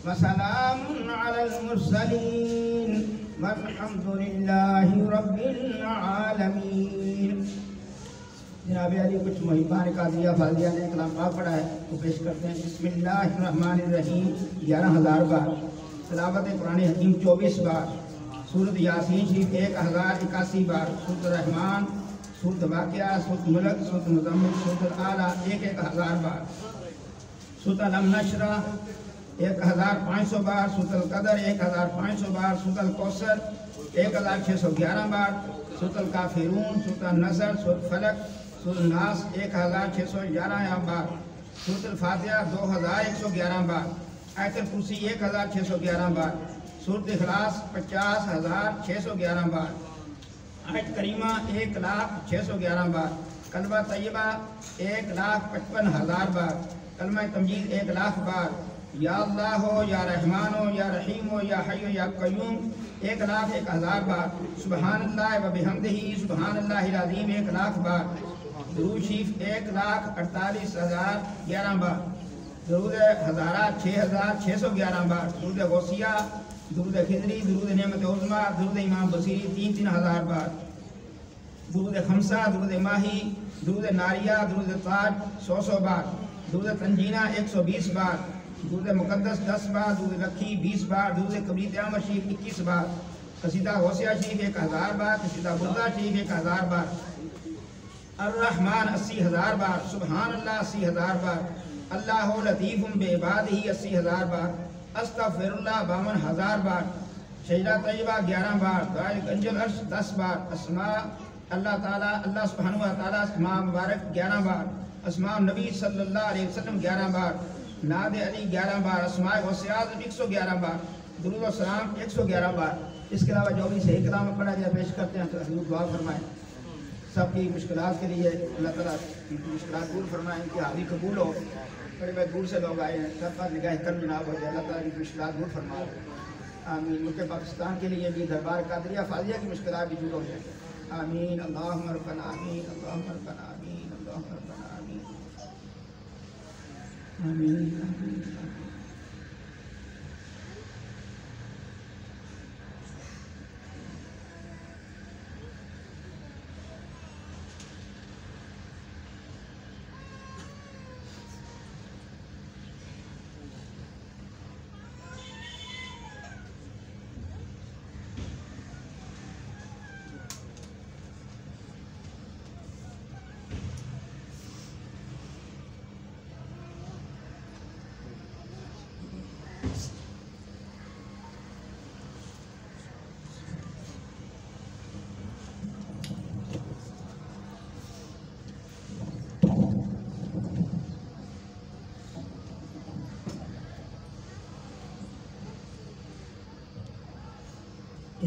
وسلام على المرسلين والحمد لله رب العالمین۔ جناب علی کچھ محبان قاضیہ فاضیہ نے کلام پاک پڑھا ہے تو پیش کرتے ہیں۔ بسم اللہ الرحمن الرحیم 11,000 بار، تلاوت قرآن حکیم 24 بار، سورۃ یاسین شریف 1081 بار، سورۃ الرحمن، سورۃ واقعہ، سورۃ ملک، سورۃ مزمل، سورۃ الاعلیٰ 1000 بار، سورۃ علم نشرہ 1500 بار، سورۃ القدر 1500 بار، سورۃ الکوثر 1611 بار، سورۃ الکافرون، سورۃ النصر، سورۃ فلق، سورۃ الناس 1611 بار، سورۃ الفاتحہ 2111 بار، آیت الکرسی 1611 بار، سورۃ اخلاص 50611 بار، آیت کریمہ 1,0611 بار، کلمہ طیبہ 1,55,000 بار، کلمہ تمجید 1,00,000 بار، یا اللہ ہو یا رحمان ہو یا رحیم ہو یا حی ہو یا قیوم 1,01,000 بار، سبحان اللہ و بحمدہ سبحان اللہ العظیم 1,00,000 بار، درود شریف 1,48,011 بار، درود ہزارہ 6,611 بار، درود غوثیہ، درود خضری، درود نعمت عظمیٰ، درود امام بصیری 3,000 بار، درود خمسہ، درود ماہی، درود ناریہ، درود تاج 100 بار، درود تنجینہ 120 بار، درود مقدس 10 بار، درود لکھی 20 بار، درود کبریت احمد شریف 21 بار، قصیدہ غوثیہ شریف 1000 بار، قصیدہ بردہ شریف 1000 بار، الرحمن 80,000 بار، سبحان اللہ 80,000 بار، اللہ لطیف بعبادہ 80,000 بار، استغفر اللہ 52,000 بار، شجرہ طیبہ 11 بار، دعائے کنج العرش 10 بار، اسماء اللہ تعالیٰ اللہ سبحانہ و تعالیٰ اسماء مبارک 11 بار، اسماء النبی صلی اللہ علیہ وسلم 11 بار، نعت علی 11 بار، اسماء غوث اعظم 111 بار، درود و سلام 111 بار۔ اس کے علاوہ جو بھی صحیح کلام میں پڑھا گیا پیش کرتے ہیں تو حضور دعا فرمائیں سب کی مشکلات کے لیے، اللہ تعالیٰ کی مشکلات دور فرمائیں، ان کی حاضری قبول ہو۔ بڑے بڑے دور سے لوگ آئے ہیں، سب کا نگاہ کرم جناب ہو جائے، اللہ تعالیٰ کی مشکلات دور فرمائے، آمین۔ ملک پاکستان کے لیے بھی دربار قادریہ فاضلیہ کی مشکلات بھی دور ہو جائے، آمین۔ اللہم ربنا آمین، اللہم ربنا آمین، اللہم ربنا آمین، آمین، آمین۔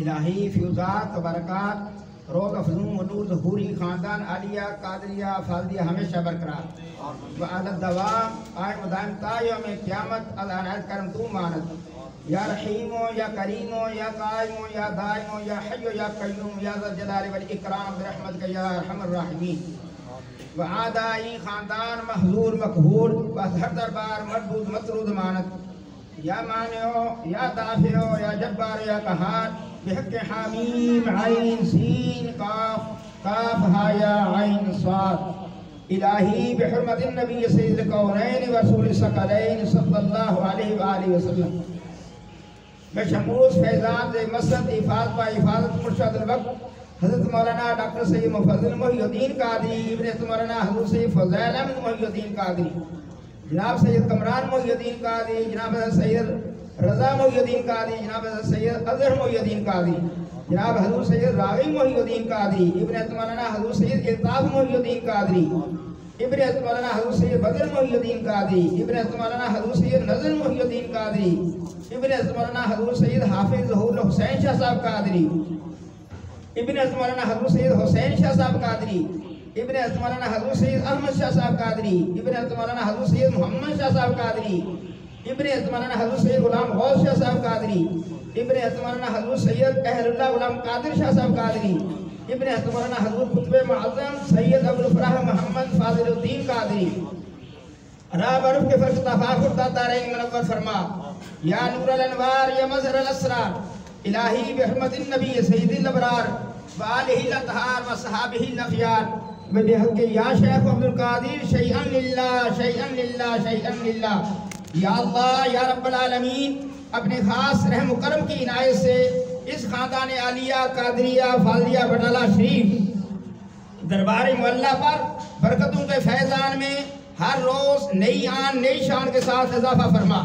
الہی فیوزات و برکات روز افزوں ونور ظہوری خاندان عالیہ قادریہ فاضلیہ ہمیشہ برقرار و اعلی دوام قائم و دائم تا یوم قیامت العنایت کرم تو مانت یا رحیم یا کریم یا قائم یا دائم یا حی یا قیوم یا ذا الجلال والاکرام برحمتک یا ارحم الراحمین و عادائی خاندان محظور مقبول و ہر دربار مردود مطرود مانت یا مانعو یا دافعو یا جبار یا قہار بحق حامیم عین سین قاف قاف ہایا عین صاد الہی بحرمت النبی سید الکونین و رسول الثقلین صلی اللہ علیہ وآلہ وسلم بشموس فیضان دے مسد حفاظت و حفاظت مرشد الوقت حضرت مولانا ڈاکٹر سید مفضل محی الدین قادری ابن مولانا حضور سید فضیل احمد محی الدین قادری جناب سید کمران محی الدین قادری جناب سید رضا محی الدین قادری جناب سید اظہر محی الدین قادری جناب حضور سید راغی محی الدین قادری ابن مولانا حضور سید الطاف محی الدین قادری ابن مولانا حضور سید بدر محی الدین قادری ابن مولانا حضور سید نظر محی الدین قادری ابن مولانا حضور سید حافظ ظہور حسین شاہ صاحب قادری ابن مولانا حضور سید حسین شاہ صاحب قادری ابن مولانا حضور سید احمد شاہ صاحب قادری ابن مولانا حضور سید محمد شاہ صاحب قادری ابن مولانا حضور سید غلام غوث شاہ صاحب قادری ابن مولانا حضور سید اہل اللہ غلام قادر شاہ صاحب قادری ابن مولانا حضور قطب معظم سید ابو الفرح محمد فاضل الدین قادری راب عرف کے فرق تفاخر داتا رہی منور فرما یا نور الانوار یا مظہر الاسرار الہی بحرمت النبی سید الابرار وآلہ الاطہار و صحابہ الاخیار بحق یا شیخ عبد القادر شیئا للہ شیئا للہ شیئا للہ یا اللہ یا رب العالمین اپنے خاص رحم و کرم کی عنایت سے اس خاندان عالیہ قادریہ فاضلیہ بٹالہ شریف دربار معلیٰ پر برکتوں کے فیضان میں ہر روز نئی آن نئی شان کے ساتھ اضافہ فرما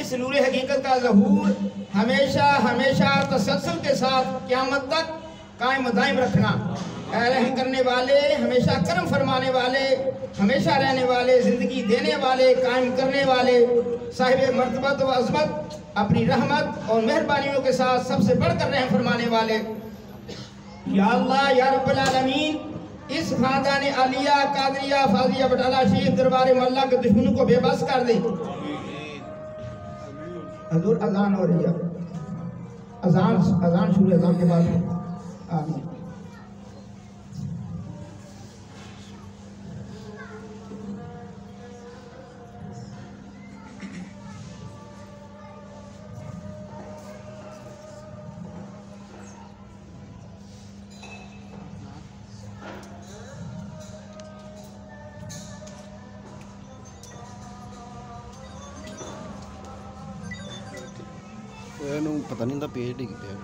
اس نور حقیقت کا ظہور ہمیشہ ہمیشہ تسلسل کے ساتھ قیامت تک قائم و دائم رکھنا اے رحم کرنے والے ہمیشہ کرم فرمانے والے ہمیشہ رہنے والے زندگی دینے والے قائم کرنے والے صاحب مرتبت و عظمت اپنی رحمت اور مہربانیوں کے ساتھ سب سے بڑھ کر رحم فرمانے والے یا اللہ یا رب العالمین اس خاندان عالیہ قادریہ فاضلیہ بٹالہ شریف دربار مولیٰ کے دشمنوں کو بے بس کر دے حضور اذان ہو رہی ہے اذان شروع اذان کے بعد آمین ਇਹਨੂੰ ਪਤਾ ਨਹੀਂ ਹੁੰਦਾ ਪੇਜ ਡਿੱਗ ਪਿਆ